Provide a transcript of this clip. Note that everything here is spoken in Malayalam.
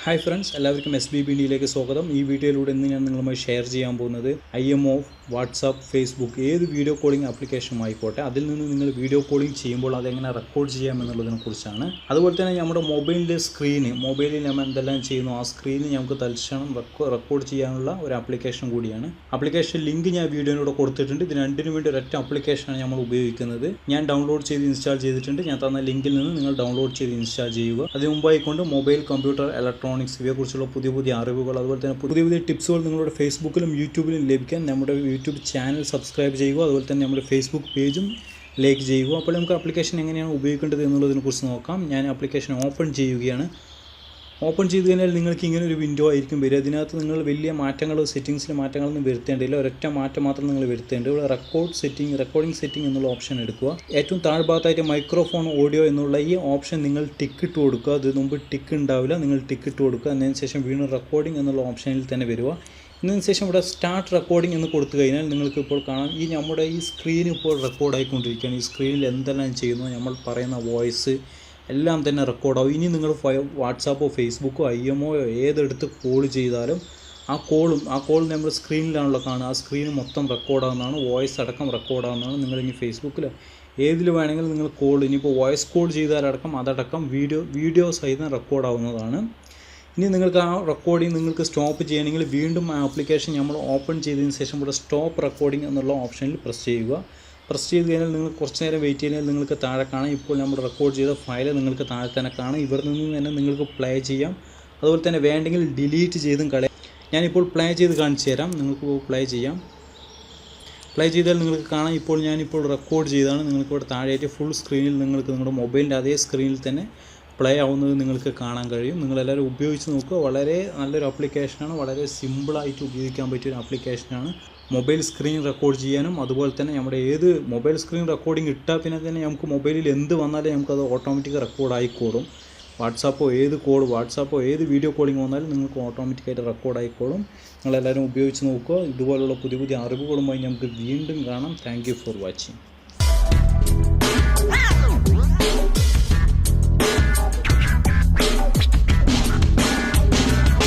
ഹായ് ഫ്രണ്ട്സ്, എല്ലാവർക്കും SBB Indiaയിലേക്ക് സ്വാഗതം. ഈ വീഡിയോയിലൂടെ ഇന്ന് ഞാൻ നിങ്ങളുമായി ഷെയർ ചെയ്യാൻ പോകുന്നത് IMO, വാട്സാപ്പ്, ഫേസ്ബുക്ക് ഏത് വീഡിയോ കോളിംഗ് ആപ്ലിക്കേഷനും ആയിക്കോട്ടെ അതിൽ നിന്ന് നിങ്ങൾ വീഡിയോ കോളിംഗ് ചെയ്യുമ്പോൾ അതെങ്ങനെ റെക്കോർഡ് ചെയ്യാം എന്നുള്ളതിനെ കുറിച്ചാണ്. അതുപോലെ തന്നെ നമ്മുടെ മൊബൈലിൻ്റെ മൊബൈലിൽ നമ്മൾ എന്തെല്ലാം ചെയ്യുന്നു ആ സ്ക്രീന് നമുക്ക് തൽക്ഷണം റെക്കോർഡ് ചെയ്യാനുള്ള ഒരു ആപ്ലിക്കേഷൻ കൂടിയാണ്. ആപ്ലിക്കേഷൻ ലിങ്ക് ഞാൻ വീഡിയോയിലൂടെ കൊടുത്തിട്ടുണ്ട്. ഇത് രണ്ടിനും വേണ്ടി ഒരൊറ്റ ആപ്ലിക്കേഷനാണ് നമ്മൾ ഉപയോഗിക്കുന്നത്. ഞാൻ ഡൗൺലോഡ് ചെയ്ത് ഇൻസ്റ്റാൾ ചെയ്തിട്ടുണ്ട്. ഞാൻ തന്ന ലിങ്കിൽ നിന്ന് നിങ്ങൾ ഡൗൺലോഡ് ചെയ്ത് ഇൻസ്റ്റാൾ ചെയ്യുക. അതിന് മുമ്പായിക്കൊണ്ട് മൊബൈൽ, കമ്പ്യൂട്ടർ, ഇലക്ട്രോണിക്സ് ഇവയെക്കുറിച്ചുള്ള പുതിയ അറിവുകൾ, അതുപോലെ തന്നെ പുതിയ ടിപ്സുകൾ നിങ്ങളുടെ ഫേസ്ബുക്കിലും യൂട്യൂബിലും ലഭിക്കാൻ നമ്മുടെ യൂട്യൂബ് ചാനൽ സബ്സ്ക്രൈബ് ചെയ്യുക. അതുപോലെ തന്നെ നമ്മുടെ ഫേസ്ബുക്ക് പേജും ലൈക്ക് ചെയ്യുക. അപ്പോൾ നമുക്ക് ആപ്ലിക്കേഷൻ എങ്ങനെയാണ് ഉപയോഗിക്കേണ്ടത് എന്നുള്ളതിനെക്കുറിച്ച് നോക്കാം. ഞാൻ ആപ്ലിക്കേഷൻ ഓപ്പൺ ചെയ്യുകയാണ്. ഓപ്പൺ ചെയ്ത് കഴിഞ്ഞാൽ നിങ്ങൾക്ക് ഇങ്ങനെ ഒരു വിൻഡോ ആയിരിക്കും വരിക. അതിനകത്ത് നിങ്ങൾ വലിയ സെറ്റിങ്സിലെ മാറ്റങ്ങളൊന്നും വരുത്തേണ്ടില്ല. ഒരൊറ്റ മാറ്റം മാത്രം നിങ്ങൾ വരുത്തേണ്ടത്. ഇവിടെ റെക്കോർഡിംഗ് സെറ്റിംഗ് എന്നുള്ള ഓപ്ഷൻ എടുക്കുക. ഏറ്റവും താഴ്ഭാഗത്തായിട്ട് മൈക്രോഫോൺ, ഓഡിയോ എന്നുള്ള ഈ ഓപ്ഷൻ നിങ്ങൾ ടിക്ക് ഇട്ട് കൊടുക്കുക. അത് മുമ്പ് ടിക്ക് ഉണ്ടാവില്ല, നിങ്ങൾ ടിക്ക് ഇട്ട് കൊടുക്കുക. അതിന് ശേഷം വീണ്ടും റെക്കോർഡിംഗ് എന്നുള്ള ഓപ്ഷനിൽ തന്നെ വരിക. ഇതിന് ശേഷം ഇവിടെ സ്റ്റാർട്ട് റെക്കോർഡിംഗ് എന്ന് കൊടുത്തു കഴിഞ്ഞാൽ നിങ്ങൾക്ക് ഇപ്പോൾ കാണാം നമ്മുടെ ഈ സ്ക്രീൻ ഇപ്പോൾ റെക്കോർഡായിക്കൊണ്ടിരിക്കുകയാണ്. ഈ സ്ക്രീനിൽ എന്തെല്ലാം ചെയ്യുന്നു, നമ്മൾ പറയുന്ന വോയിസ് എല്ലാം തന്നെ റെക്കോർഡാവും. ഇനി നിങ്ങൾ വാട്സാപ്പോ, ഫേസ്ബുക്കോ, IMO ഏതെടുത്ത് കോൾ ചെയ്താലും ആ കോൾ നമ്മൾ സ്ക്രീനിലാണല്ലോ കാണുക. ആ സ്ക്രീൻ മൊത്തം റെക്കോർഡാകുന്നതാണ്. വോയിസ് അടക്കം റെക്കോർഡാകുന്നതാണ്. നിങ്ങൾ ഇനി ഫേസ്ബുക്കിലോ ഏതിൽ വേണമെങ്കിലും നിങ്ങൾ ഇനിയിപ്പോൾ വോയിസ് കോൾ ചെയ്താലടക്കം അതടക്കം വീഡിയോ സഹിതം റെക്കോർഡാവുന്നതാണ്. ഇനി നിങ്ങൾക്ക് ആ റെക്കോർഡിംഗ് നിങ്ങൾക്ക് സ്റ്റോപ്പ് ചെയ്യണമെങ്കിൽ വീണ്ടും ആ ആപ്ലിക്കേഷൻ നമ്മൾ ഓപ്പൺ ചെയ്തതിന് ശേഷം ഇവിടെ സ്റ്റോപ്പ് റെക്കോർഡിംഗ് എന്നുള്ള ഓപ്ഷനിൽ പ്രസ് ചെയ്യുക. പ്രസ് ചെയ്ത് കഴിഞ്ഞാൽ നിങ്ങൾ കുറച്ച് നേരം വെയിറ്റ് ചെയ്താൽ നിങ്ങൾക്ക് താഴെ കാണാം. ഇപ്പോൾ നമ്മൾ റെക്കോർഡ് ചെയ്ത ഫയൽ നിങ്ങൾക്ക് താഴെ തന്നെ കാണാം. ഇവിടെ നിന്ന് തന്നെ നിങ്ങൾക്ക് പ്ലേ ചെയ്യാം. അതുപോലെ തന്നെ വേണ്ടെങ്കിൽ ഡിലീറ്റ് ചെയ്തും കളയാം. ഞാനിപ്പോൾ പ്ലേ ചെയ്ത് കാണിച്ചു തരാം. നിങ്ങൾക്ക് പ്ലേ ചെയ്യാം. പ്ലേ ചെയ്താൽ നിങ്ങൾക്ക് കാണാം. ഞാനിപ്പോൾ റെക്കോർഡ് ചെയ്താണ്. നിങ്ങൾക്കിവിടെ താഴെയായിട്ട് ഫുൾ സ്ക്രീനിൽ നിങ്ങൾക്ക് നിങ്ങളുടെ മൊബൈലിൻ്റെ അതേ സ്ക്രീനിൽ തന്നെ പ്ലേ ആവുന്നത് നിങ്ങൾക്ക് കാണാൻ കഴിയും. നിങ്ങളെല്ലാവരും ഉപയോഗിച്ച് നോക്കുക. വളരെ നല്ലൊരു ആപ്ലിക്കേഷനാണ്. വളരെ സിമ്പിളായിട്ട് ഉപയോഗിക്കാൻ പറ്റിയൊരു ആപ്ലിക്കേഷനാണ്. മൊബൈൽ സ്ക്രീൻ റെക്കോർഡ് ചെയ്യാനും അതുപോലെ തന്നെ നമ്മുടെ മൊബൈൽ സ്ക്രീൻ റെക്കോർഡിംഗ് ഇട്ടാൽ പിന്നെ തന്നെ നമുക്ക് മൊബൈലിൽ എന്ത് വന്നാലും നമുക്കത് ഓട്ടോമാറ്റിക് റെക്കോർഡ് ആയിക്കോളും. വാട്സാപ്പോ ഏത് വീഡിയോ കോളിംഗ് വന്നാലും നിങ്ങൾക്ക് ഓട്ടോമാറ്റിക്കായിട്ട് റെക്കോർഡ് ആയിക്കോളും. നിങ്ങളെല്ലാവരും ഉപയോഗിച്ച് നോക്കുക. ഇതുപോലുള്ള പുതിയ അറിവുകളുമായി നമുക്ക് വീണ്ടും കാണാം. Thank you for watching.